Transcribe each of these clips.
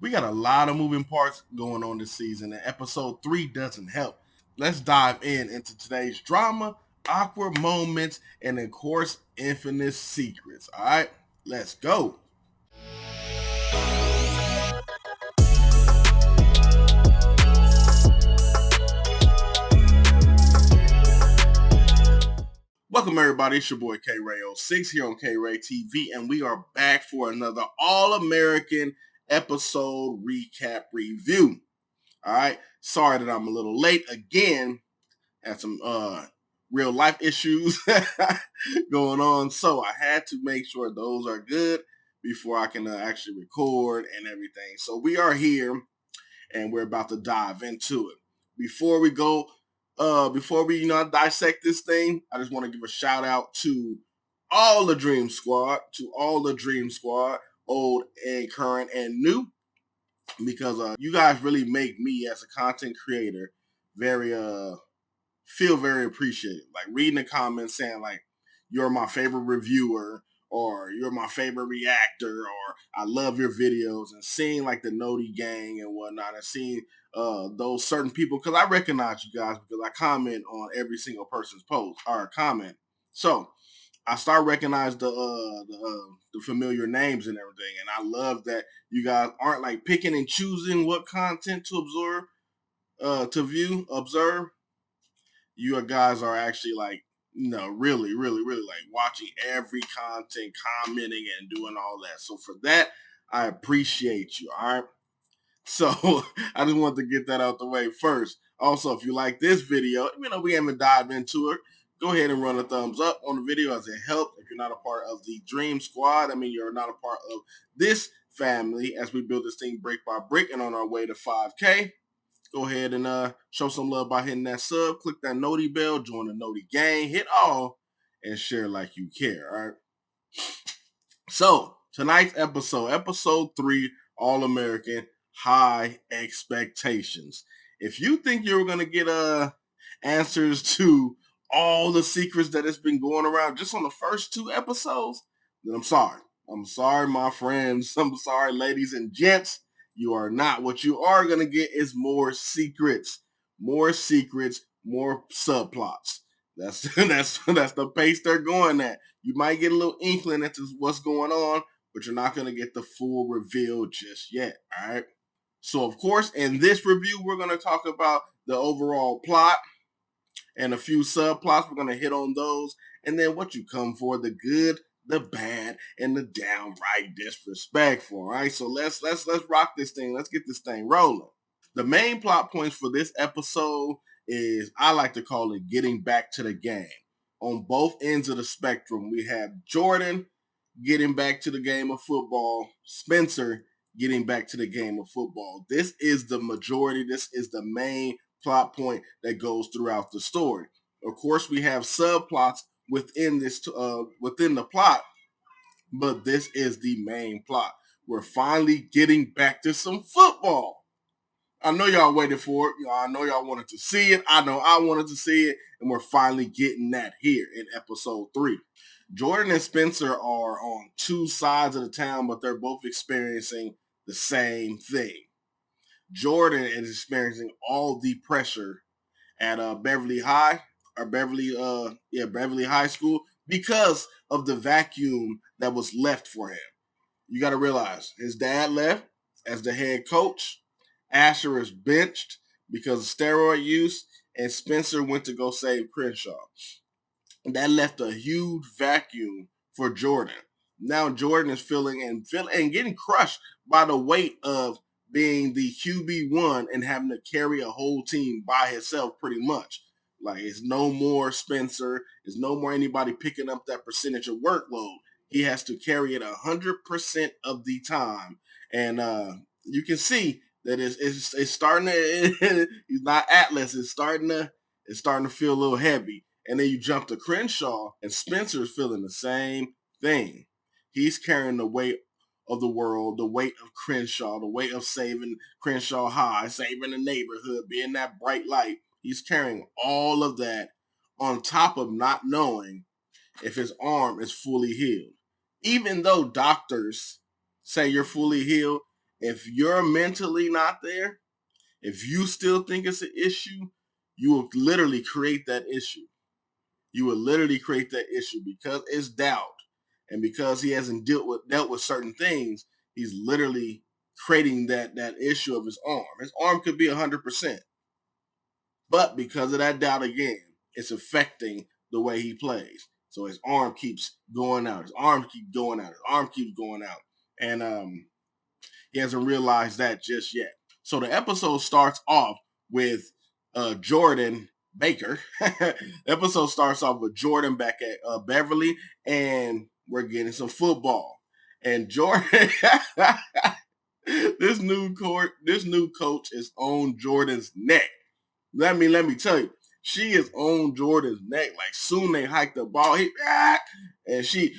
We got a lot of moving parts going on this season, and episode 3 doesn't help. Let's dive into today's drama, awkward moments, and of course, infinite secrets. All right, let's go. Welcome everybody, it's your boy K-RayTV here on K-RayTV, and we are back for another All-American episode recap review. All right, sorry that I'm a little late again. Had some real life issues going on, so I had to make sure those are good before I can actually record and everything. So we are here, and we're about to dive into it. Before we go, before we dissect this thing, I just want to give a shout out to all the Dream Squad, old and current and new, because you guys really make me as a content creator very feel very appreciated. Like reading the comments saying like you're my favorite reviewer, or you're my favorite reactor, or I love your videos, and seeing like the Noti gang and whatnot, and seeing those certain people, because I recognize you guys because I comment on every single person's post or comment. So I start recognizing the familiar names and everything, and I love that you guys aren't like picking and choosing what content to observe. You guys are actually like, really, really, really like watching every content, commenting, and doing all that. So for that, I appreciate you. All right. So I just wanted to get that out the way first. Also, if you like this video, we haven't dived into it, go ahead and run a thumbs up on the video as it helps. If you're not a part of the Dream Squad, you're not a part of this family as we build this thing brick by brick and on our way to 5K. Go ahead and show some love by hitting that sub, click that Noti bell, join the Noti gang, hit all, and share like you care, all right? So, tonight's episode 3, All-American, High Expectations. If you think you're going to get answers to all the secrets that has been going around just on the first 2 episodes, then I'm sorry. I'm sorry, my friends. I'm sorry, ladies and gents. You are not. What you are going to get is more secrets, more subplots. That's the pace they're going at. You might get a little inkling into what's going on, but you're not going to get the full reveal just yet, all right? So, of course, in this review, we're going to talk about the overall plot and a few subplots. We're going to hit on those, and then what you come for, the good, the bad, and the downright disrespectful. All right, so let's rock this thing. Let's get this thing rolling. The main plot points for this episode is, I like to call it, getting back to the game. On both ends of the spectrum, we have Jordan getting back to the game of football, Spencer getting back to the game of football. This is the majority. This is the main plot point that goes throughout the story. Of course, we have subplots within the plot, but this is the main plot. We're finally getting back to some football. I know y'all waited for it. I know y'all wanted to see it. I know I wanted to see it, and we're finally getting that here in episode 3. Jordan and Spencer are on 2 sides of the town, but they're both experiencing the same thing. Jordan is experiencing all the pressure at Beverly High School because of the vacuum that was left for him. You got to realize his dad left as the head coach. Asher is benched because of steroid use, and Spencer went to go save Crenshaw. And that left a huge vacuum for Jordan. Now Jordan is feeling and getting crushed by the weight of being the QB1 and having to carry a whole team by himself pretty much. Like, it's no more Spencer. It's no more anybody picking up that percentage of workload. He has to carry it 100% of the time. And you can see that it's starting to, he's not Atlas. It's starting to feel a little heavy. And then you jump to Crenshaw, and Spencer's feeling the same thing. He's carrying the weight of the world, the weight of Crenshaw, the weight of saving Crenshaw High, saving the neighborhood, being that bright light. He's carrying all of that on top of not knowing if his arm is fully healed. Even though doctors say you're fully healed, if you're mentally not there, if you still think it's an issue, you will literally create that issue. You will literally create that issue because it's doubt. And because he hasn't dealt with certain things, he's literally creating that issue of his arm. His arm could be 100%. But because of that doubt again, it's affecting the way he plays. So his arm keeps going out. His arm keeps going out. His arm keeps going out. And he hasn't realized that just yet. So the episode starts off with Jordan Baker. The episode starts off with Jordan back at Beverly, and we're getting some football. And Jordan, this new coach is on Jordan's neck. Let me tell you, she is on Jordan's neck. Like soon they hike the ball, and she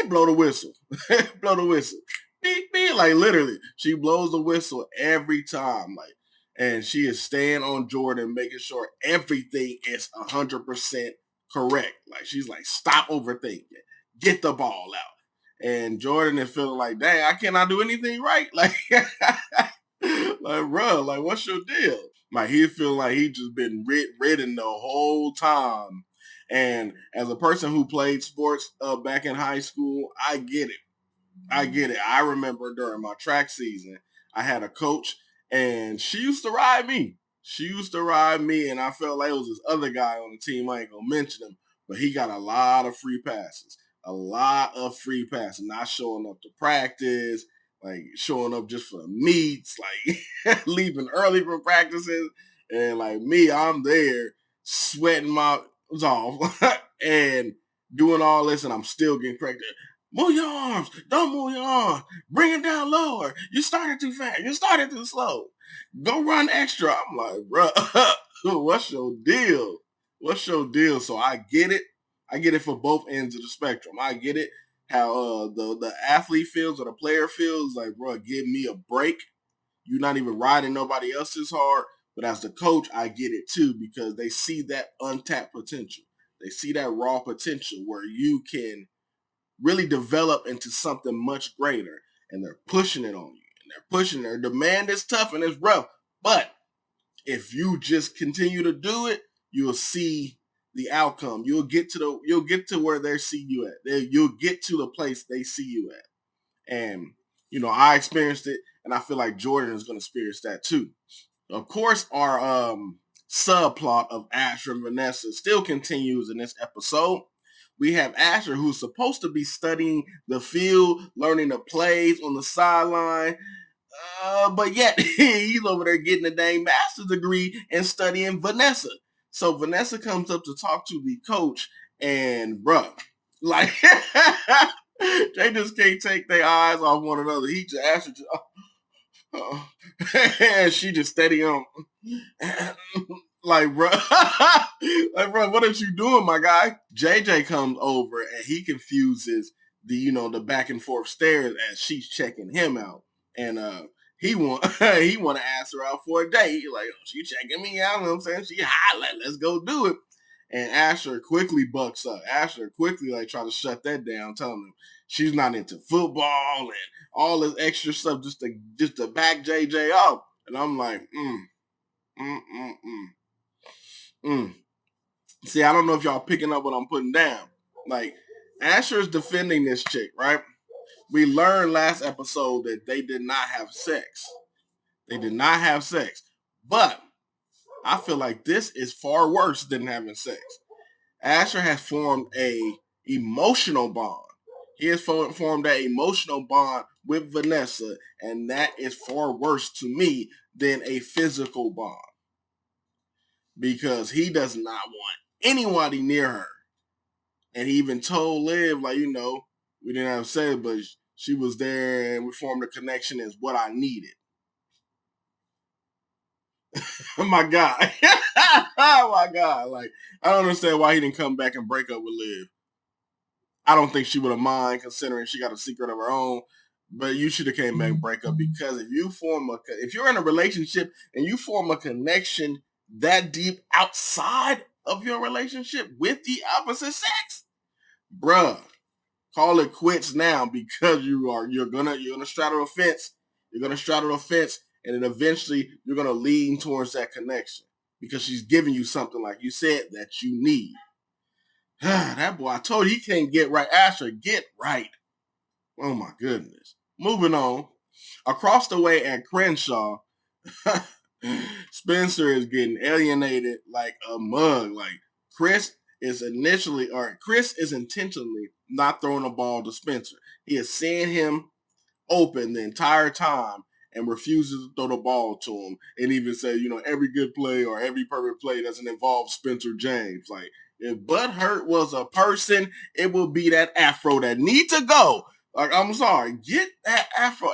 blow the whistle, blow the whistle, like literally, she blows the whistle every time, like, and she is staying on Jordan, making sure everything is 100% correct. Like she's like, stop overthinking, get the ball out, and Jordan is feeling like, dang, I cannot do anything right, like, like, bro, like, what's your deal? Like he feel like he just been ridden the whole time. And as a person who played sports back in high school, I get it. I remember during my track season, I had a coach and she used to ride me. And I felt like it was this other guy on the team. I ain't gonna mention him, but he got a lot of free passes. Not showing up to practice, like showing up just for the meets, like leaving early from practices. And like me, I'm there sweating my off and doing all this, and I'm still getting corrected. Move your arms. Don't move your arms. Bring it down lower. You started too fast. You started too slow. Go run extra. I'm like, bro, what's your deal? What's your deal? So I get it. I get it for both ends of the spectrum. I get it how the athlete feels or the player feels like, bro, give me a break. You're not even riding nobody else's hard. But as the coach, I get it too because they see that untapped potential. They see that raw potential where you can really develop into something much greater, and they're pushing it on you, and they're pushing their demand is tough and it's rough, but if you just continue to do it, you'll see the outcome. You'll get to where they see you at. You'll get to the place they see you at. And I experienced it, and I feel like Jordan is going to experience that too. Of course, our subplot of Asher and Vanessa still continues in this episode. We have Asher, who's supposed to be studying the field, learning the plays on the sideline, but yet he's over there getting a dang master's degree and studying Vanessa. So Vanessa comes up to talk to the coach, and bruh, like they just can't take their eyes off one another. He just Asher, and she just steady on. Like, bro, what are you doing, my guy? JJ comes over and he confuses the back and forth stares as she's checking him out, and he want to ask her out for a date. He's like, oh, she checking me out. You know what I'm saying? She hot, let's go do it. And Asher quickly bucks up. Asher quickly try to shut that down, telling him she's not into football and all this extra stuff just to back JJ up. And I'm like, See, I don't know if y'all picking up what I'm putting down. Like, Asher's defending this chick, right? We learned last episode that they did not have sex. But I feel like this is far worse than having sex. Asher has formed a emotional bond. He has formed that emotional bond with Vanessa, and that is far worse to me than a physical bond. Because he does not want anybody near her. And he even told Liv, we didn't have sex, but she was there and we formed a connection is what I needed. My God. Oh my God. Like, I don't understand why he didn't come back and break up with Liv. I don't think she would have mind considering she got a secret of her own. But you should have came back and break up, because if you're in a relationship and you form a connection that deep outside of your relationship with the opposite sex, bruh, call it quits now, because you're gonna straddle a fence. You're going to straddle the fence, and then eventually you're going to lean towards that connection because she's giving you something, like you said, that you need. That boy, I told you he can't get right. Asher, get right. Oh, my goodness. Moving on. Across the way at Crenshaw, Spencer is getting alienated like a mug. Like Chris is intentionally not throwing the ball to Spencer. He is seeing him open the entire time and refuses to throw the ball to him, and even say, every good play or every perfect play doesn't involve Spencer James. Like, if Bud Hurt was a person, it would be that afro that need to go. Like, I'm sorry, get that afro.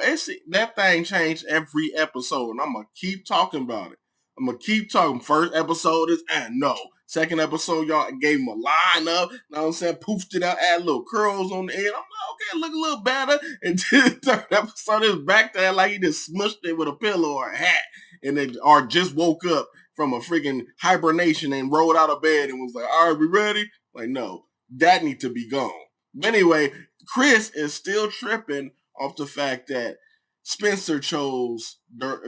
That thing changed every episode, and I'm going to keep talking about it. I'm going to keep talking. First episode is, no. Second episode, y'all gave him a line up. You know what I'm saying? Poofed it out, add little curls on the end. I'm like, okay, look a little better. And then the third episode is back there like he just smushed it with a pillow or a hat. And then, or just woke up from a freaking hibernation and rolled out of bed and was like, all right, we ready? Like, no, that need to be gone. But anyway, Chris is still tripping off the fact that Spencer chose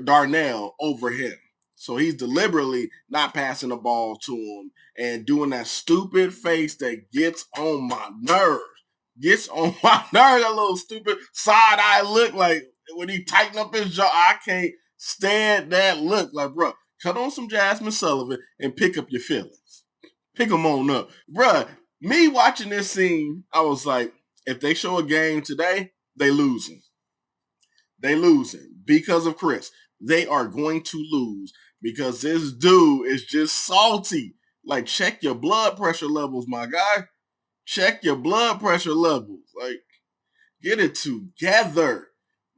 Darnell over him. So he's deliberately not passing the ball to him and doing that stupid face that gets on my nerves. That little stupid side-eye look, like when he tighten up his jaw. I can't stand that look. Like, bro, cut on some Jasmine Sullivan and pick up your feelings. Pick them on up. Bruh, me watching this scene, I was like, if they show a game today, they losing. They losing because of Chris. They are going to lose because this dude is just salty. Like, check your blood pressure levels, my guy. Check your blood pressure levels. Like, get it together.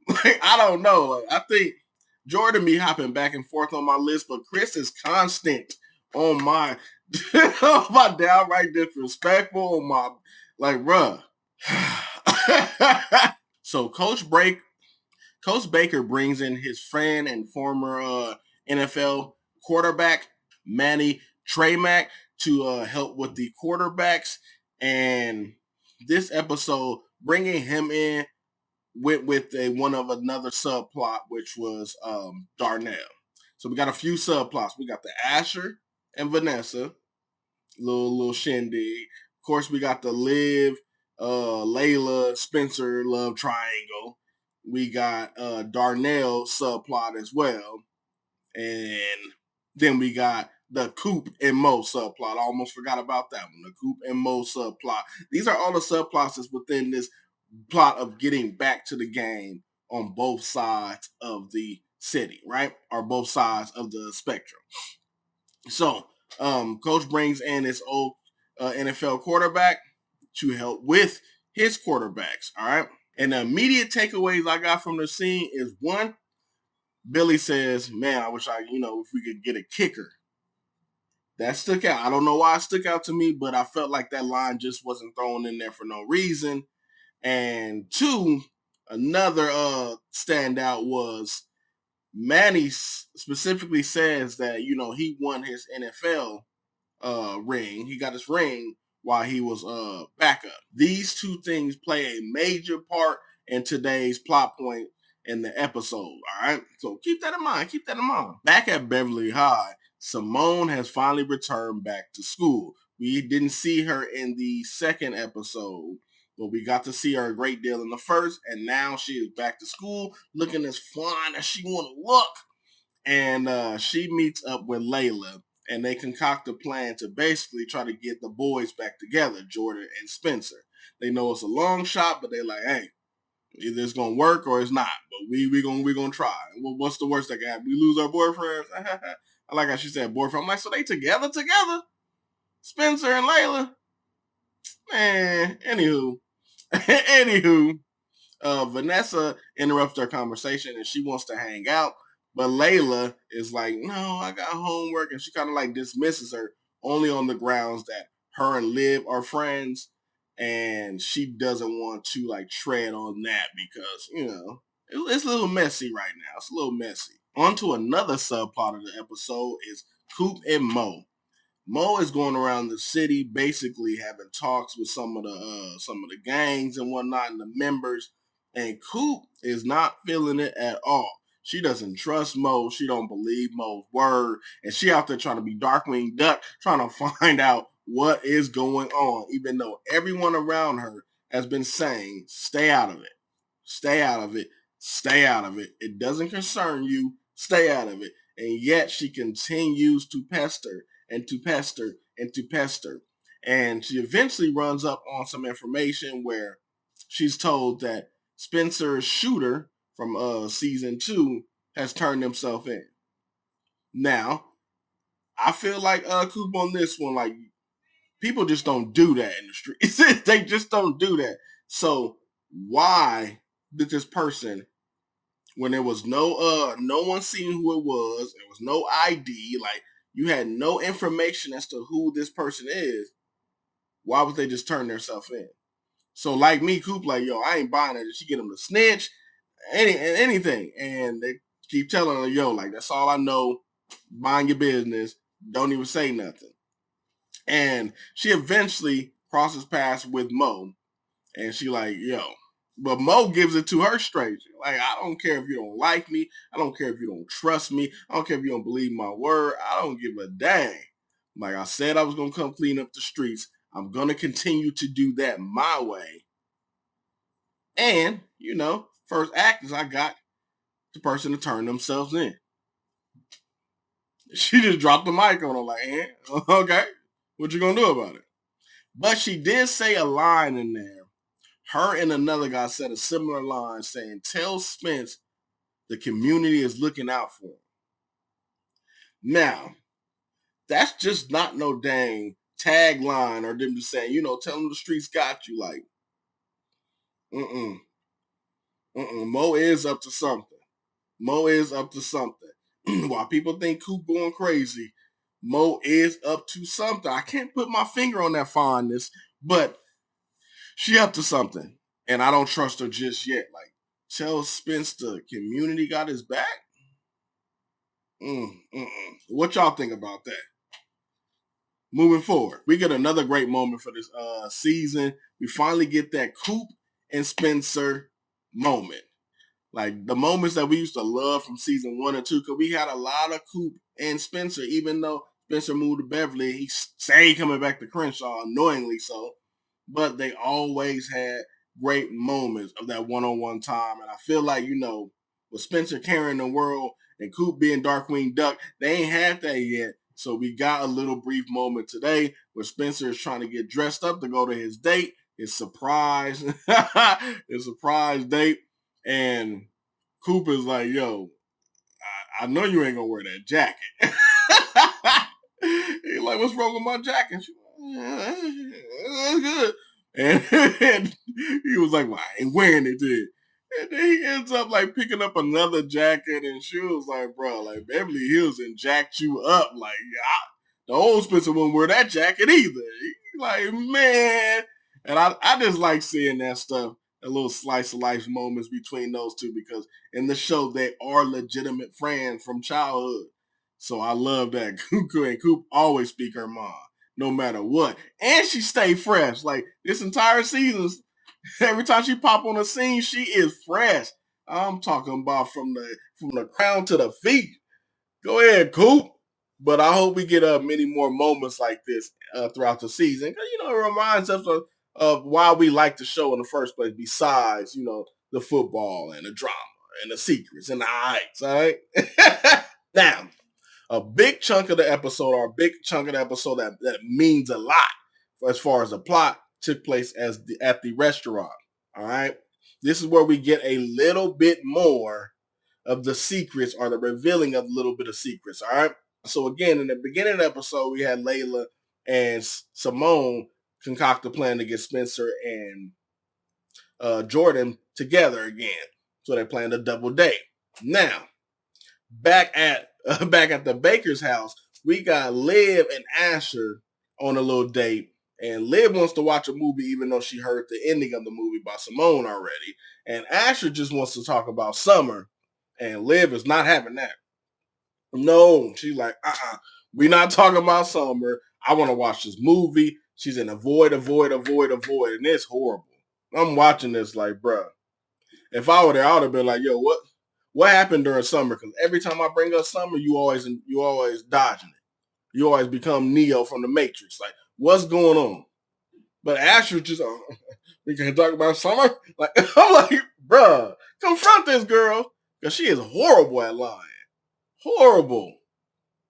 Like, I don't know. Like, I think Jordan be hopping back and forth on my list, but Chris is constant on my downright disrespectful, on my, like, bruh. So Coach Baker brings in his friend and former NFL quarterback, Manny Traymack, to help with the quarterbacks. And this episode, bringing him in with another subplot, which was Darnell. So we got a few subplots. We got the Asher and Vanessa, little shindig. Of course, we got the Liv, Layla, Spencer love triangle. We got Darnell subplot as well. And then we got the Coop and Mo subplot. I almost forgot about that one. The Coop and Mo subplot. These are all the subplots that's within this plot of getting back to the game on both sides of the city, right? Or both sides of the spectrum. So, Coach brings in his old NFL quarterback to help with his quarterbacks, all right? And the immediate takeaways I got from the scene is, one, Billy says, man, I wish if we could get a kicker. That stuck out. I don't know why it stuck out to me, but I felt like that line just wasn't thrown in there for no reason. And two, another standout was Manny specifically says that, he won his NFL ring. He got his ring while he was backup. These two things play a major part in today's plot point in the episode, all right? So keep that in mind. Back at Beverly High, Simone has finally returned back to school. We didn't see her in the second episode, but we got to see her a great deal in the first, and now she is back to school looking as fine as she want to look. And she meets up with Layla, and they concoct a plan to basically try to get the boys back together, Jordan and Spencer. They know it's a long shot, but they're like, hey, either it's gonna work or it's not. But we gonna try. What's the worst that can happen? We lose our boyfriends. I like how she said boyfriend. I'm like, so they together? Spencer and Layla? Man, anywho. Vanessa interrupts their conversation and she wants to hang out. But Layla is like, no, I got homework. And she kind of like dismisses her only on the grounds that her and Liv are friends. And she doesn't want to like tread on that because, it's a little messy right now. It's a little messy. On to another subplot of the episode is Coop and Mo. Mo is going around the city basically having talks with some of the gangs and whatnot and the members. And Coop is not feeling it at all. She doesn't trust Mo. She don't believe Mo's word. And she out there trying to be Darkwing Duck, trying to find out what is going on, even though everyone around her has been saying, stay out of it. Stay out of it. Stay out of it. It doesn't concern you. Stay out of it. And yet she continues to pester and to pester and to pester. And she eventually runs up on some information where she's told that Spencer's shooter from season 2 has turned himself in. Now, I feel like Coop on this one, like people just don't do that in the streets. They just don't do that. So why did this person, when there was no one seeing who it was, there was no ID, like you had no information as to who this person is, why would they just turn themselves in? So like me, Coop, like, yo, I ain't buying it. She get him to snitch, anything. And they keep telling her, yo, like, that's all I know. Mind your business. Don't even say nothing. And she eventually crosses paths with Mo. And she like, yo. But Mo gives it to her straight. Like, I don't care if you don't like me. I don't care if you don't trust me. I don't care if you don't believe my word. I don't give a dang. Like I said, I was going to come clean up the streets. I'm going to continue to do that my way. And, first act is I got the person to turn themselves in. She just dropped the mic on her like, okay, what you going to do about it? But she did say a line in there. Her and another guy said a similar line saying, tell Spence the community is looking out for him. Now, that's just not no dang tagline or them just saying, tell them the streets got you. Like, Mo is up to something. Mo is up to something. While people think Coop going crazy, Mo is up to something. I can't put my finger on that fondness, but she up to something. And I don't trust her just yet. Like, tell Spence the community got his back? What y'all think about that? Moving forward, we get another great moment for this season. We finally get that Coop and Spencer moment. Like the moments that we used to love from season 1 and 2, because we had a lot of Coop and Spencer, even though Spencer moved to Beverly, he stayed coming back to Crenshaw, annoyingly so. But they always had great moments of that one-on-one time. And I feel like, with Spencer carrying the world and Coop being Darkwing Duck, they ain't had that yet. So we got a little brief moment today where Spencer is trying to get dressed up to go to his date, his surprise, his surprise date. And Coop is like, yo, I know you ain't gonna wear that jacket. He's like, what's wrong with my jacket? She's like, that's good. And he was like, well, I ain't wearing it then. And then he ends up like picking up another jacket, and she was like, bro, like Beverly Hills and jacked you up. Like, the old Spencer wouldn't wear that jacket either. He's like, man. And I just like seeing that stuff, a little slice of life moments between those two, because in the show, they are legitimate friends from childhood. So I love that. Coop always speak her mind, no matter what. And she stay fresh. Like this entire season, every time she pop on the scene, she is fresh. I'm talking about from the crown to the feet. Go ahead, Coop. But I hope we get many more moments like this throughout the season. Because, it reminds us of why we like the show in the first place, besides, the football and the drama and the secrets and the heights, all right? Now, a big chunk of the episode, or a big chunk of the episode that means a lot as far as the plot, took place at the restaurant, all right? This is where we get a little bit more of the secrets, or the revealing of a little bit of secrets, all right? So again, in the beginning of the episode, we had Layla and Simone concoct a plan to get Spencer and Jordan together again. So they planned a double date. Now, back at the Baker's house, we got Liv and Asher on a little date. And Liv wants to watch a movie even though she heard the ending of the movie by Simone already. And Asher just wants to talk about Summer. And Liv is not having that. No, she's like, we're not talking about Summer. I want to watch this movie. She's in avoid, and it's horrible. I'm watching this like, bruh, If I were there, I would have been like, yo, what happened during summer? Because every time I bring up summer, you always dodging it. You always become Neo from the Matrix. Like, what's going on? But Asher just, we can talk about summer. Like, I'm like, bruh, confront this girl because she is horrible at lying. Horrible.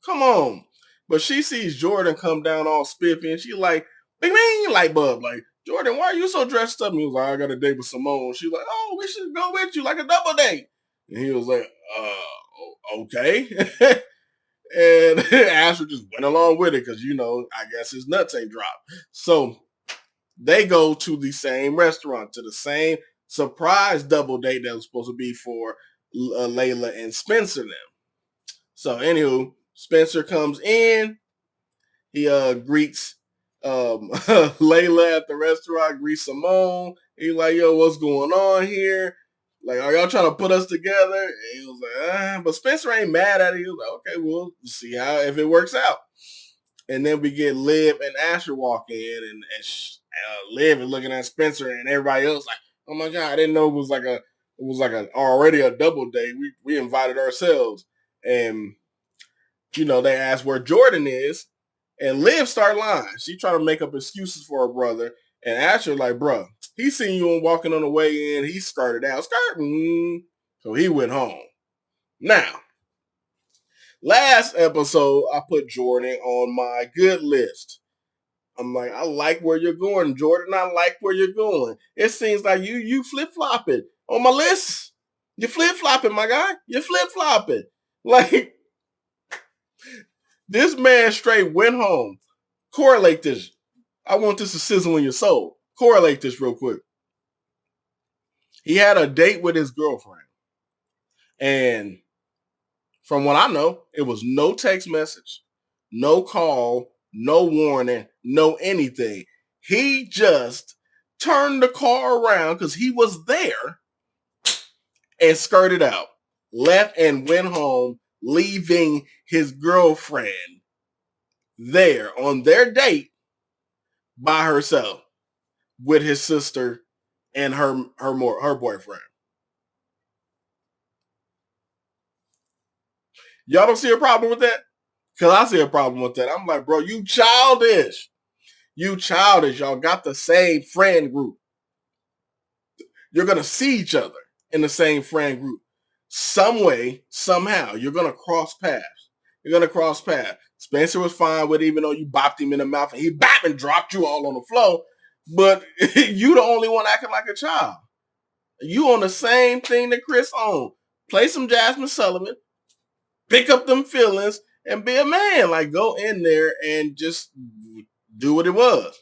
Come on. But she sees Jordan come down all spiffy and she like, bing, bing, light bulb. Like, Jordan, why are you so dressed up? And he was like, I got a date with Simone. She's like, oh, we should go with you, like a double date. And he was like, okay. And Asher just went along with it because, I guess his nuts ain't dropped. So they go to the same restaurant, to the same surprise double date that was supposed to be for Layla and Spencer now. So, anywho, Spencer comes in. He greets Layla at the restaurant, greets Simone. He's like, yo, what's going on here? Like, are y'all trying to put us together? And he was like, but Spencer ain't mad at it. He was like, okay, we'll see if it works out. And then we get Liv and Asher walk in, and Liv is looking at Spencer and everybody else like, oh my God, I didn't know it was like already a double date. We invited ourselves. And, they asked where Jordan is. And Liv start lying. She trying to make up excuses for her brother. And Asher like, bruh, he seen you walking on the way in. He started out skirting. So he went home. Now, last episode, I put Jordan on my good list. I'm like, I like where you're going, Jordan. I like where you're going. It seems like you flip-flopping on my list. You're flip-flopping, my guy. You're flip-flopping. Like, this man straight went home. Correlate this. I want this to sizzle in your soul. Correlate this real quick. He had a date with his girlfriend. And from what I know, it was no text message, no call, no warning, no anything. He just turned the car around because he was there and skirted out, left and went home, leaving his girlfriend there on their date by herself with his sister and her boyfriend. Y'all don't see a problem with that? Because I see a problem with that. I'm like, bro, you childish. You childish. Y'all got the same friend group. You're going to see each other in the same friend group. Some way, somehow, you're going to cross paths. You're going to cross paths. Spencer was fine with it, even though you bopped him in the mouth and he bopped and dropped you all on the floor. But you the only one acting like a child. You on the same thing that Chris on. Play some Jasmine Sullivan. Pick up them feelings and be a man. Like, go in there and just do what it was.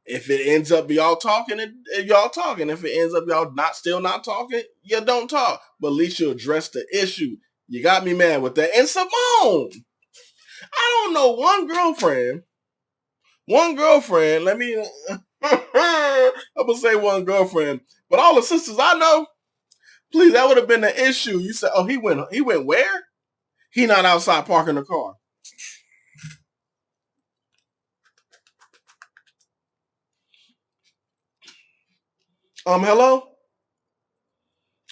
If it ends up y'all talking, y'all talking. If it ends up y'all still not talking, you don't talk. But at least you address the issue. You got me mad with that. And Simone, I don't know one girlfriend. Let me, I'm going to say one girlfriend. But all the sisters I know, please, that would have been the issue. You said, oh, he went where? He not outside parking the car. Hello?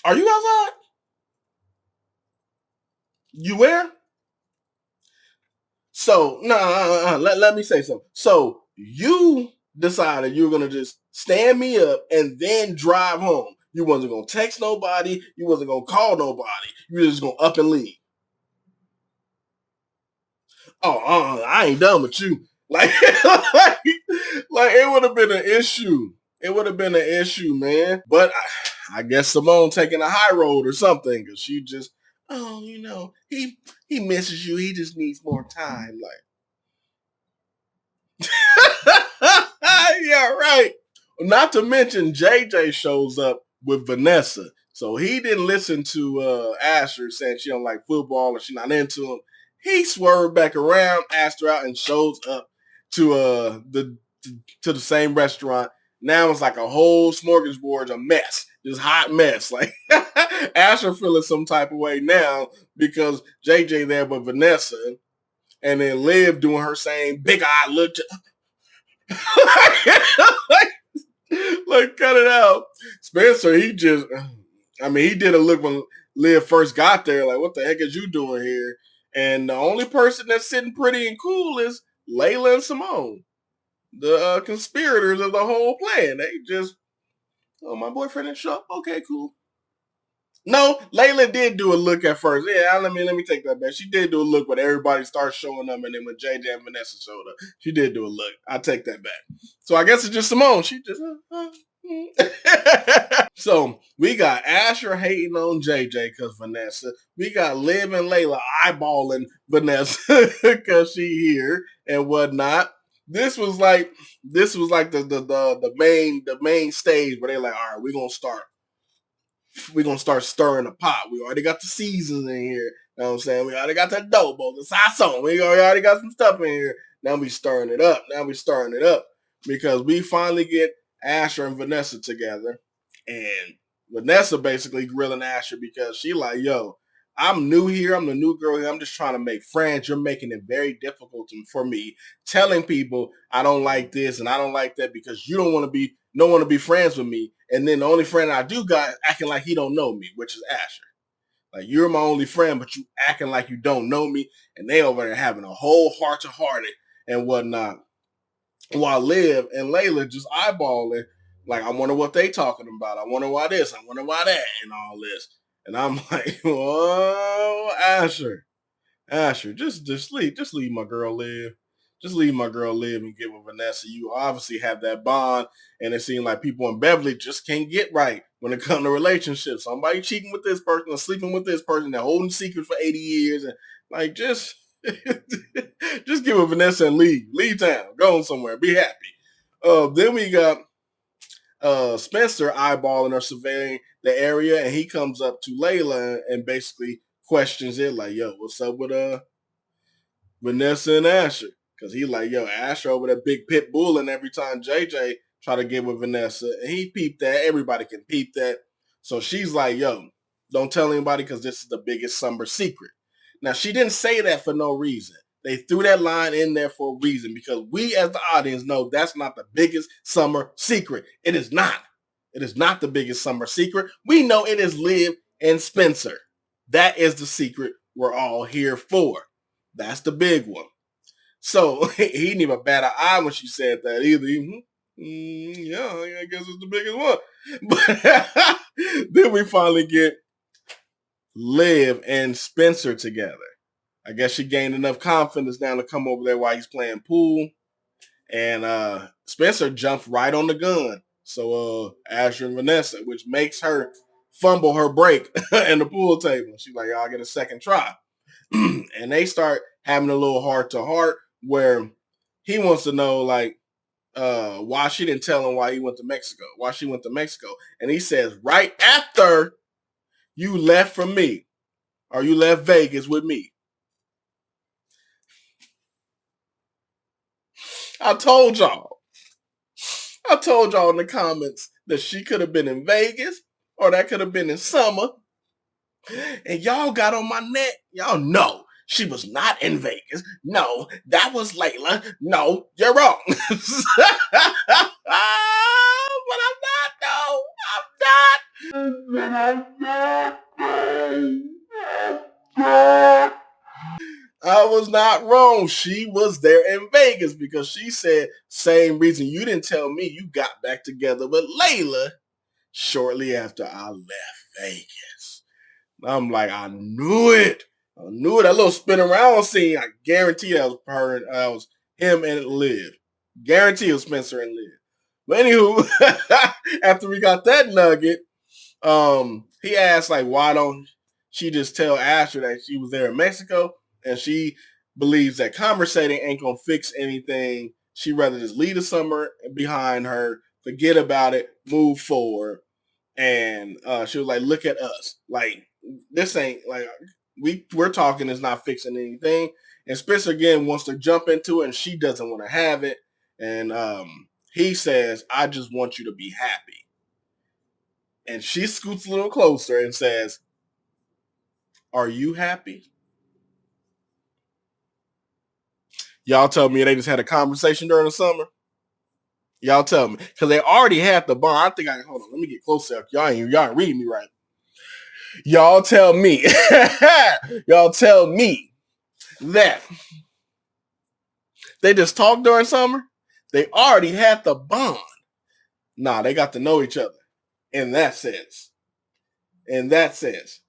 Are you outside? You where? So, let me say something. So, you decided you were going to just stand me up and then drive home. You wasn't going to text nobody. You wasn't going to call nobody. You were just going to up and leave. Oh, I ain't done with you. Like it would have been an issue. It would have been an issue, man. But I guess Simone taking a high road or something because she just, he misses you. He just needs more time. Like, yeah, right. Not to mention JJ shows up with Vanessa. So he didn't listen to Asher saying she don't like football or she not into him. He swerved back around, asked her out, and shows up to the same restaurant. Now it's like a whole smorgasbord, a mess, just hot mess. Like Asher feeling some type of way now because JJ there with Vanessa, and then Liv doing her same big eye look. Like, cut it out. Spencer, he just, I mean, he did a look when Liv first got there. Like, what the heck is you doing here? And the only person that's sitting pretty and cool is Layla and Simone, the conspirators of the whole plan. They just, oh, my boyfriend didn't show up. Okay, cool. No, Layla did do a look at first. Yeah, let me take that back. She did do a look when everybody started showing up, and then when JJ and Vanessa showed up, she did do a look. I take that back. So I guess it's just Simone. She just. So we got Asher hating on JJ because Vanessa. We got Liv and Layla eyeballing Vanessa because she here and whatnot. This was like the main stage where they're like, all right, we're gonna start stirring the pot. We already got the seasons in here. You know what I'm saying? We already got the adobo, the sazon. We already got some stuff in here. Now we stirring it up. Because we finally get Asher and Vanessa together. And Vanessa basically grilling Asher because she like, yo, I'm new here. I'm the new girl here. I'm just trying to make friends. You're making it very difficult for me. Telling people I don't like this and I don't like that because you don't want to be friends with me. And then the only friend I do got acting like he don't know me, which is Asher. Like, you're my only friend, but you acting like you don't know me. And they over there having a whole heart to heart and whatnot. While Liv and Layla just eyeballing, like, I wonder what they talking about. I wonder why this. I wonder why that and all this. And I'm like, whoa, Asher, just leave my girl live. Just leave my girl live and get with Vanessa. You obviously have that bond, and it seems like people in Beverly just can't get right when it comes to relationships. Somebody cheating with this person or sleeping with this person, they're holding secrets for 80 years, and like just just get with Vanessa and leave town, go on somewhere, be happy. Then we got Spencer eyeballing or surveying the area, and he comes up to Layla and basically questions it, like, yo, what's up with Vanessa and Asher? Because he like, yo, Asher over that big pit bull, and every time JJ try to get with Vanessa, and he peeped that. Everybody can peep that. So she's like, yo, don't tell anybody because this is the biggest summer secret. Now, she didn't say that for no reason. They threw that line in there for a reason because we as the audience know that's not the biggest summer secret. It is not. It is not the biggest summer secret. We know it is Liv and Spencer. That is the secret we're all here for. That's the big one. So he didn't even bat an eye when she said that either. Yeah, I guess it's the biggest one. But then we finally get Liv and Spencer together. I guess she gained enough confidence now to come over there while he's playing pool. And Spencer jumped right on the gun. So Asher and Vanessa, which makes her fumble her break in the pool table. She's like, I'll get a second try. And they start having a little heart to heart where he wants to know, like, why she didn't tell him why she went to Mexico. And he says, right after you left from me, or you left Vegas with me. I told y'all in the comments that she could have been in Vegas or that could have been in summer. And y'all got on my neck. Y'all know she was not in Vegas. No, that was Layla. No, you're wrong. But I'm not, though. I was not wrong. She was there in Vegas because she said, same reason you didn't tell me you got back together with Layla shortly after I left Vegas. I'm like, I knew it. That little spin around scene. I guarantee that was her. Was him and Liv. Guarantee it was Spencer and Liv. But anywho, after we got that nugget, he asked, like, why don't she just tell Asher that she was there in Mexico, and she believes that conversating ain't gonna fix anything. She'd rather just leave the summer behind her, forget about it, move forward. And she was like, look at us. Like, this ain't like we're talking is not fixing anything. And Spencer again wants to jump into it, and she doesn't want to have it. And he says, I just want you to be happy. And she scoots a little closer and says, are you happy? Y'all tell me they just had a conversation during the summer. Y'all tell me. Because they already had the bond. I think hold on, let me get closer. Y'all ain't reading me right. Y'all tell me. Y'all tell me that they just talked during summer. They already had the bond. Nah, they got to know each other. In that sense. In that sense.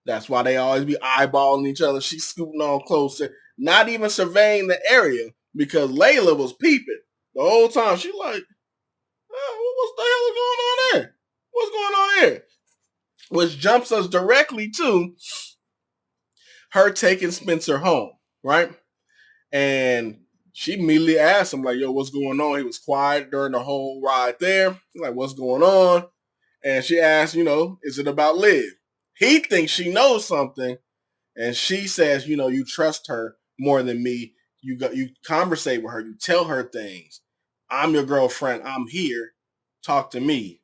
That's why they always be eyeballing each other. She's scooting on closer, not even surveying the area because Layla was peeping the whole time. She like, oh, what the hell is going on there? What's going on here? Which jumps us directly to her taking Spencer home, right? And she immediately asked him, like, yo, what's going on? He was quiet during the whole ride there. He's like, what's going on? And she asked, is it about Liv? He thinks she knows something. And she says, you trust her more than me. You conversate with her. You tell her things. I'm your girlfriend. I'm here. Talk to me.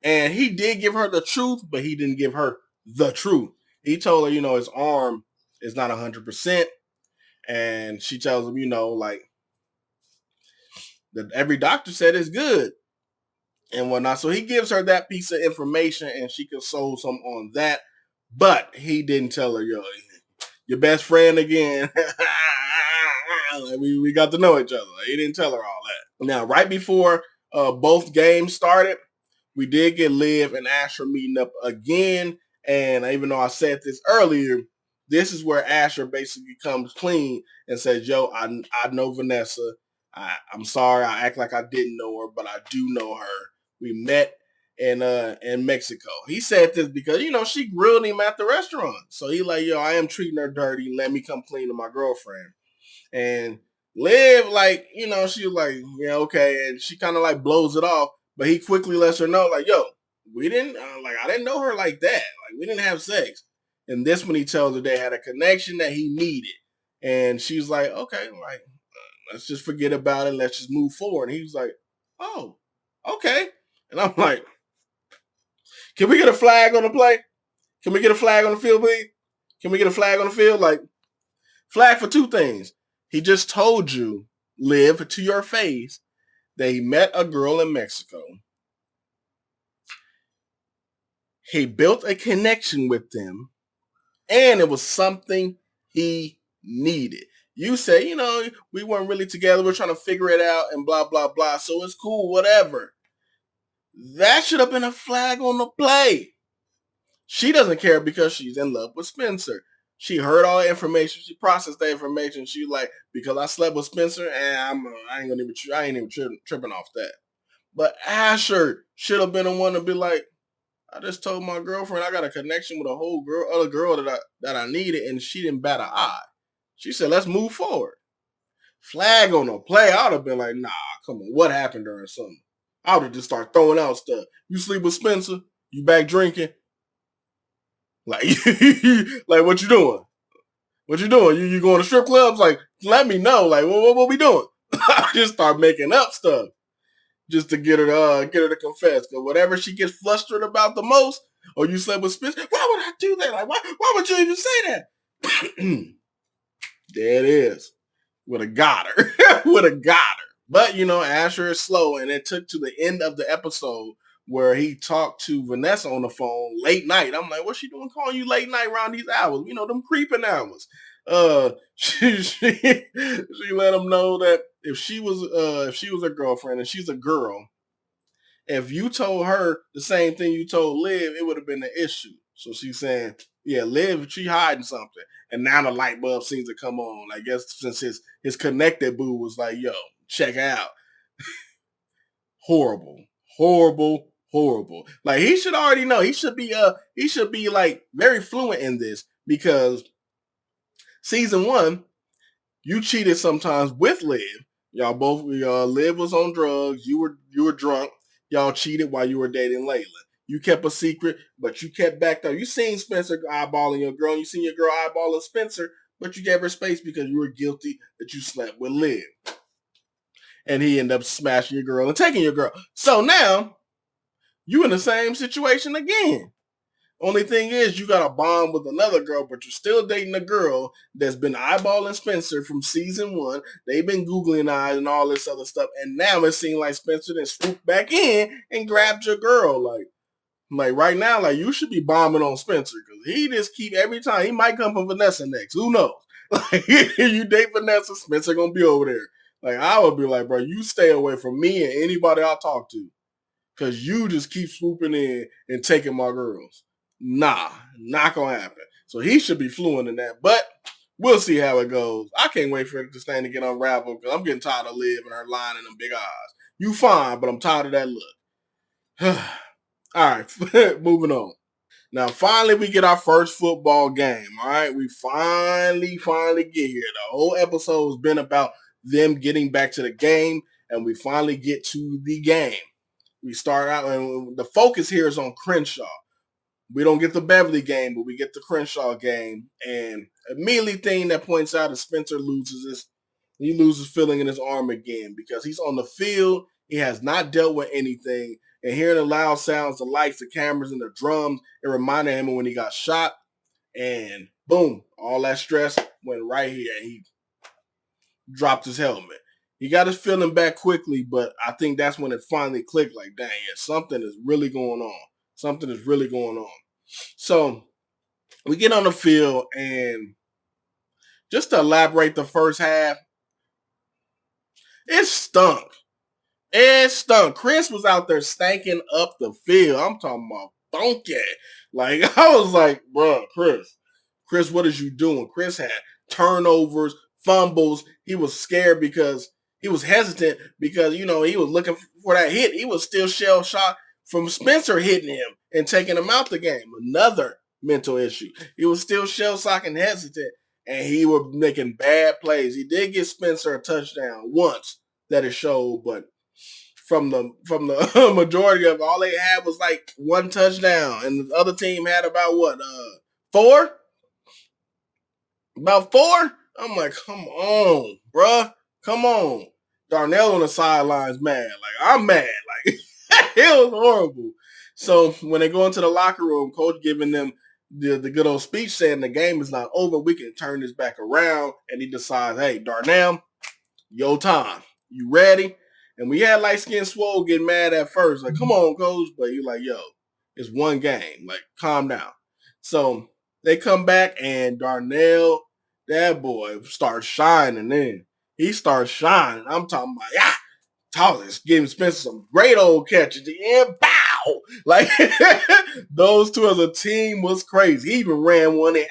And he did give her the truth, but he didn't give her the truth. He told her, his arm is not 100%. And she tells him, like, that every doctor said it's good and whatnot. So he gives her that piece of information and she consoles him on that. But he didn't tell her, your best friend again. we got to know each other. He didn't tell her all that. Now, right before both games started, we did get Liv and Asher meeting up again. And even though I said this earlier, this is where Asher basically comes clean and says, yo, I know Vanessa. I'm sorry. I act like I didn't know her, but I do know her. We met in Mexico. He said this because, she grilled him at the restaurant. So he like, yo, I am treating her dirty. Let me come clean to my girlfriend. And Liv, like, she was like, yeah, okay. And she kind of like blows it off. But he quickly lets her know, like, yo, we didn't, I didn't know her like that. Like, we didn't have sex. And this when he tells her they had a connection that he needed. And she's like, okay, like, let's just forget about it. Let's just move forward. And he was like, oh, okay. And I'm like, can we get a flag on the play? Can we get a flag on the field, please? Can we get a flag on the field? Like, flag for two things. He just told you, Liv, to your face, that he met a girl in Mexico. He built a connection with them, and it was something he needed. You say, we weren't really together. We're trying to figure it out and blah, blah, blah. So it's cool, whatever. That should have been a flag on the play. She doesn't care because she's in love with Spencer. She heard all the information. She processed the information. She was like, because I slept with Spencer, and I ain't even tripping off that. But Asher should have been the one to be like, I just told my girlfriend I got a connection with a whole other girl that I needed, and she didn't bat an eye. She said, let's move forward. Flag on the play. I would have been like, nah, come on. What happened during summer? I would have just started throwing out stuff. You sleep with Spencer? You back drinking? Like, like what you doing? What you doing? You going to strip clubs? Like, let me know. Like, what we doing? I just start making up stuff just to get her to confess. Because whatever she gets flustered about the most, or you slept with Spencer, why would I do that? Like, why would you even say that? There it is. Would have got her. Would have got her. But, Asher is slow, and it took to the end of the episode where he talked to Vanessa on the phone late night. I'm like, what's she doing calling you late night around these hours? Them creeping hours. She let him know that if she was her girlfriend and she's a girl, if you told her the same thing you told Liv, it would have been an issue. So she's saying, yeah, Liv, she hiding something. And now the light bulb seems to come on. I guess since his connected boo was like, yo, check out. Horrible. Horrible. Horrible. Like, he should already know. He should be like very fluent in this because season 1, you cheated sometimes with Liv. Liv was on drugs. You were drunk. Y'all cheated while you were dating Layla. You kept a secret, but you kept back up. You seen Spencer eyeballing your girl. You seen your girl eyeballing Spencer, but you gave her space because you were guilty that you slept with Liv. And he ended up smashing your girl and taking your girl. So now, you in the same situation again. Only thing is, you got a bond with another girl, but you're still dating a girl that's been eyeballing Spencer from season 1. They've been googling eyes and all this other stuff, and now it seems like Spencer then swooped back in and grabbed your girl. Like right now, like you should be bombing on Spencer because he just keep every time he might come for Vanessa next. Who knows? Like you date Vanessa, Spencer gonna be over there. Like I would be like, bro, you stay away from me and anybody I talk to. Cause you just keep swooping in and taking my girls. Nah, not gonna happen. So he should be fluent in that. But we'll see how it goes. I can't wait for this thing to get unraveled because I'm getting tired of Liv and her lying and them big eyes. You fine, but I'm tired of that look. All right, moving on. Now, finally, we get our first football game. All right, we finally get here. The whole episode has been about them getting back to the game, and we finally get to the game. We start out, and the focus here is on Crenshaw. We don't get the Beverly game, but we get the Crenshaw game. And immediately thing that points out is Spencer he loses feeling in his arm again because he's on the field. He has not dealt with anything. And hearing the loud sounds, the lights, the cameras, and the drums, it reminded him of when he got shot. And boom, all that stress went right here. And he dropped his helmet. He got his feeling back quickly, but I think that's when it finally clicked like, dang, yeah, something is really going on. Something is really going on. So we get on the field, and just to elaborate the first half, it stunk. It stunk. Chris was out there stanking up the field. I'm talking about funky. Like, I was like, bro, Chris, what is you doing? Chris had turnovers, fumbles. He was scared because he was hesitant because, he was looking for that hit. He was still shell shocked from Spencer hitting him and taking him out the game. Another mental issue. He was still shell shocked and hesitant, and he was making bad plays. He did get Spencer a touchdown once that it showed, but from the majority of it, all they had was like one touchdown, and the other team had about what, 4? About 4? I'm like, come on, bruh. Come on. Darnell on the sidelines mad. Like, I'm mad. Like, it was horrible. So when they go into the locker room, coach giving them the good old speech saying the game is not over. We can turn this back around. And he decides, hey, Darnell, your time. You ready? And we had light skinned Swole get mad at first. Like, come on, coach. But you're like, yo, it's one game. Like, calm down. So they come back and Darnell, that boy, starts shining then. He starts shining. I'm talking about, Thomas giving Spencer some great old catches. And bow! Like, those two as a team was crazy. He even ran one in.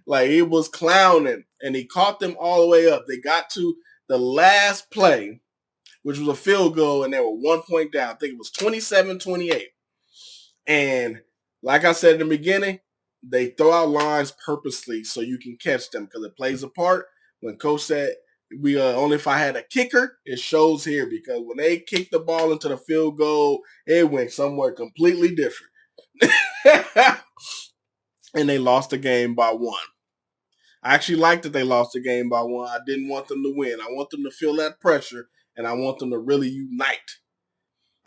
Like, he was clowning. And he caught them all the way up. They got to the last play, which was a field goal, and they were 1 point down. I think it was 27-28. And like I said in the beginning, they throw out lines purposely so you can catch them because it plays a part. When coach said, we only if I had a kicker, it shows here because when they kicked the ball into the field goal, it went somewhere completely different. And they lost the game by 1. I actually liked that they lost the game by 1. I didn't want them to win. I want them to feel that pressure, and I want them to really unite.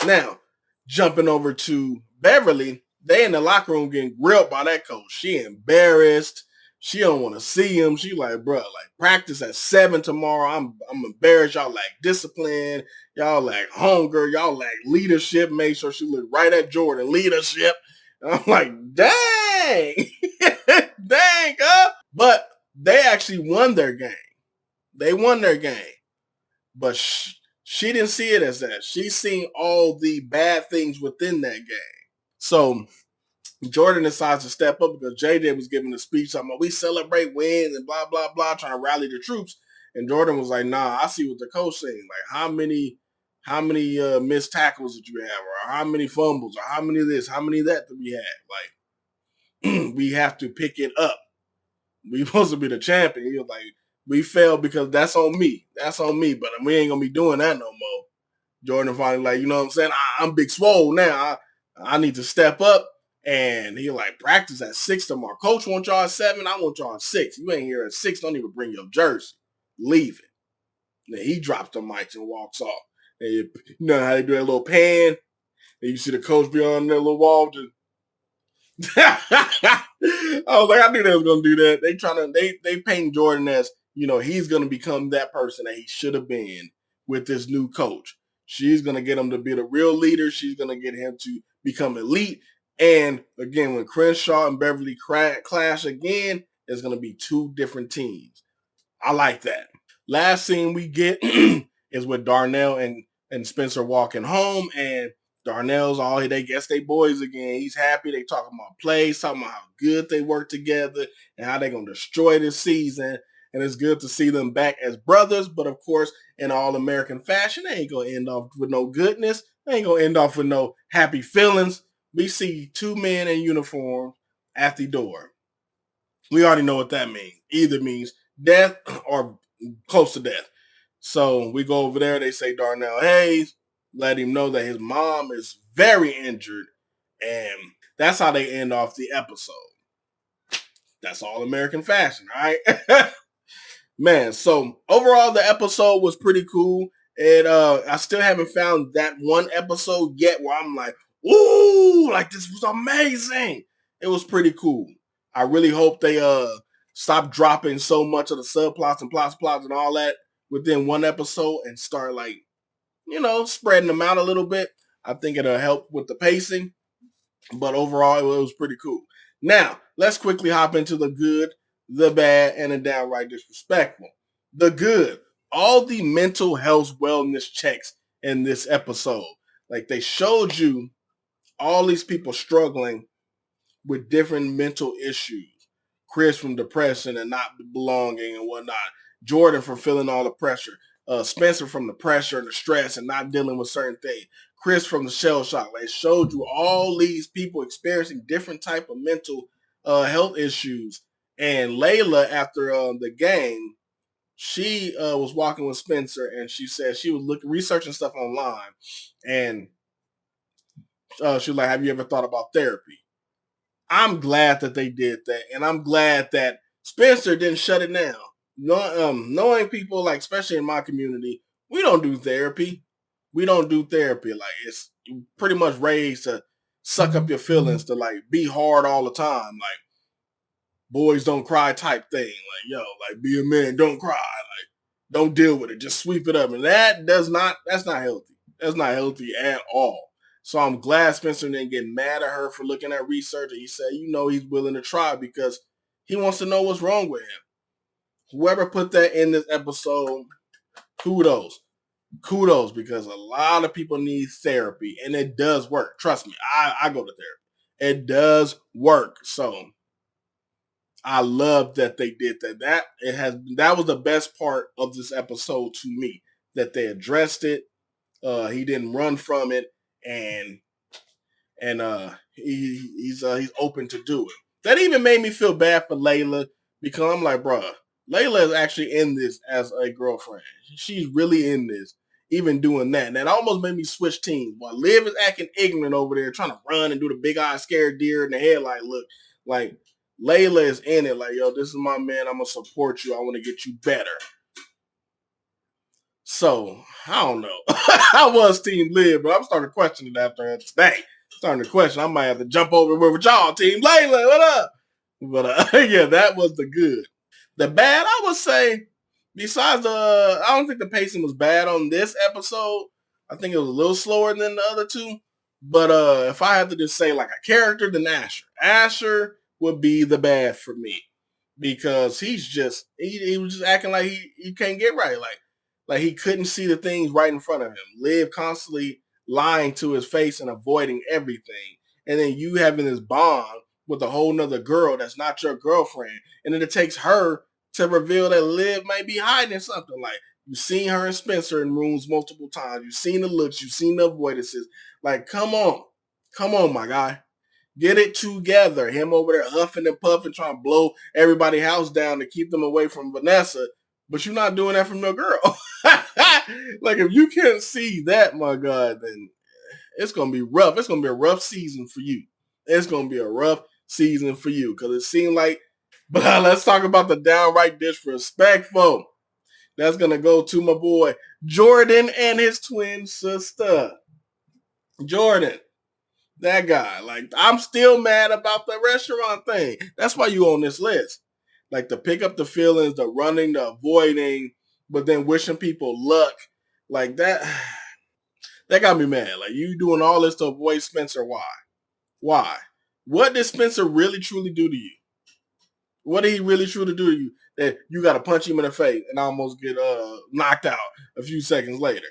Now, jumping over to Beverly, they in the locker room getting grilled by that coach. She embarrassed. She don't want to see him. She like, bro, like practice at 7 tomorrow. I'm embarrassed. Y'all lack discipline. Y'all lack hunger. Y'all lack leadership. Make sure she look right at Jordan. Leadership. And I'm like, dang. Dang, huh? But they actually won their game. They won their game. But she didn't see it as that. She seen all the bad things within that game. So Jordan decides to step up because JJ was giving a speech talking about we celebrate wins and blah, blah, blah, trying to rally the troops. And Jordan was like, nah, I see what the coach saying. Like, how many missed tackles did you have? Or how many fumbles? Or how many of this? How many of that did we have? Like, we have to pick it up. We supposed to be the champion. He was like, we failed because that's on me. That's on me. But we ain't going to be doing that no more. Jordan finally like, you know what I'm saying? I'm big swole now. I need to step up. And he like, practice at 6 tomorrow. Coach wants y'all at 7. I want y'all at 6. You ain't here at 6. Don't even bring your jersey. Leave it. Then he drops the mics and walks off. And you know how they do that little pan? And you see the coach be on their little wall. Just, I was like, I knew they was gonna do that. They paint Jordan as, he's gonna become that person that he should have been with this new coach. She's gonna get him to be the real leader. She's gonna get him to become elite. And again, when Crenshaw and Beverly clash again, it's gonna be two different teams. I like that. Last scene we get is with Darnell and Spencer walking home, and Darnell's all they guess they boys again. He's happy. They talking about plays, talking about how good they work together and how they gonna destroy this season. And it's good to see them back as brothers, but of course, in all American fashion, they ain't gonna end off with no goodness. They ain't gonna end off with no happy feelings. We see two men in uniform at the door. We already know what that means. Either means death or close to death. So we go over there. They say Darnell Hayes, let him know that his mom is very injured. And that's how they end off the episode. That's all American fashion, all right? Man, so overall, the episode was pretty cool. And I still haven't found that one episode yet where I'm like, ooh, like this was amazing. It was pretty cool. I really hope they stop dropping so much of the subplots and plots and all that within one episode and start spreading them out a little bit. I think it'll help with the pacing. But overall, it was pretty cool. Now, let's quickly hop into the good, the bad, and the downright disrespectful. The good, all the mental health wellness checks in this episode. Like they showed you all these people struggling with different mental issues. Chris from depression and not belonging and whatnot. Jordan from feeling all the pressure. Spencer from the pressure and the stress and not dealing with certain things. Chris from the shell shock. They showed you all these people experiencing different type of mental health issues. And Layla, after the game, she was walking with Spencer and she said she was researching stuff online. And she was like, have you ever thought about therapy? I'm glad that they did that. And I'm glad that Spencer didn't shut it down. Knowing people, like, especially in my community, we don't do therapy. We don't do therapy. Like, it's pretty much raised to suck up your feelings, to, like, be hard all the time. Like, boys don't cry type thing. Like, like, be a man, don't cry. Like, don't deal with it. Just sweep it up. And that's not healthy. That's not healthy at all. So I'm glad Spencer didn't get mad at her for looking at research. And he said, he's willing to try because he wants to know what's wrong with him. Whoever put that in this episode, kudos. Kudos, because a lot of people need therapy and it does work. Trust me, I go to therapy. It does work. So I love that they did that. That was the best part of this episode to me, that they addressed it. He didn't run from it, and he's open to do it. That even made me feel bad for Layla, because I'm like, bruh, Layla is actually in this as a girlfriend. She's really in this, even doing that. And that almost made me switch teams. While Liv is acting ignorant over there, trying to run and do the big eye scared deer in the headlight look. Like, Layla is in it. Like, yo, this is my man. I'm going to support you. I want to get you better. So, I don't know. I was Team Liv, but I'm starting to question it after today. Starting to question. I might have to jump over with y'all, Team Layla. What up? But yeah, that was the good. The bad, I would say, besides I don't think the pacing was bad on this episode. I think it was a little slower than the other two. But if I had to just say like a character, then Asher. Asher would be the bad for me. Because he was just acting like he can't get right. Like he couldn't see the things right in front of him. Liv constantly lying to his face and avoiding everything. And then you having this bond with a whole nother girl that's not your girlfriend. And then it takes her to reveal that Liv might be hiding something. Like, you've seen her and Spencer in rooms multiple times. You've seen the looks. You've seen the avoidances. Like, come on. Come on, my guy. Get it together. Him over there huffing and puffing, trying to blow everybody's house down to keep them away from Vanessa. But you're not doing that from your girl. Like, if you can't see that, my God, then it's going to be rough. It's going to be a rough season for you. It's going to be a rough season for you. Because it seemed like, but let's talk about the downright disrespectful. That's going to go to my boy Jordan and his twin sister. Jordan, That guy. Like, I'm still mad about the restaurant thing. That's why you on this list. Like, to pick up the feelings, the running, the avoiding, but then wishing people luck. Like, that got me mad. Like, you doing all this to avoid Spencer. Why? Why? What did Spencer really truly do to you? What did he really truly do to you that you got to punch him in the face and almost get knocked out a few seconds later?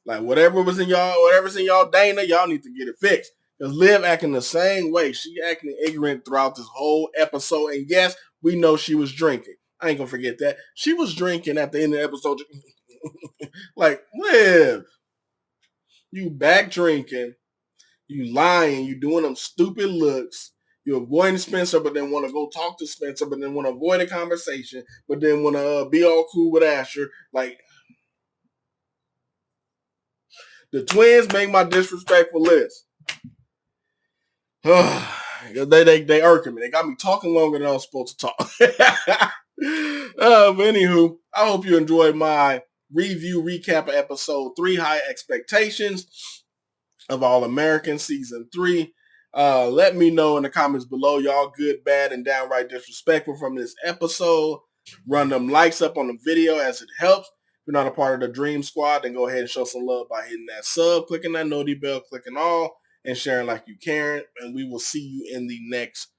Like, whatever's in y'all Dana, y'all need to get it fixed. Because Liv acting the same way. She acting ignorant throughout this whole episode. And yes, we know she was drinking. I ain't gonna forget that. She was drinking at the end of the episode. Like, Liv, you back drinking. You lying. You doing them stupid looks. You're avoiding Spencer, but then want to go talk to Spencer, but then want to avoid a conversation, but then want to be all cool with Asher. Like, the twins make my disrespectful list. They irking me. They got me talking longer than I was supposed to talk. But anywho, I hope you enjoyed my review recap of episode 3, High Expectations of All American season 3. Let me know in the comments below, y'all good, bad, and downright disrespectful from this episode. Run them likes up on the video as it helps. If you're not a part of the Dream Squad, then go ahead and show some love by hitting that sub, clicking that noti bell, clicking all, and sharing like you care. And we will see you in the next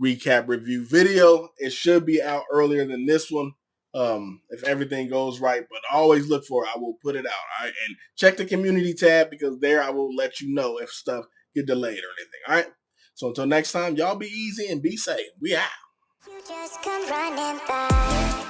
recap review video. It should be out earlier than this one, if everything goes right. But always look for it. I will put it out. All right, and check the community tab because there I will let you know if stuff get delayed or anything. All right. So until next time, y'all be easy and be safe. We out. You just come running by.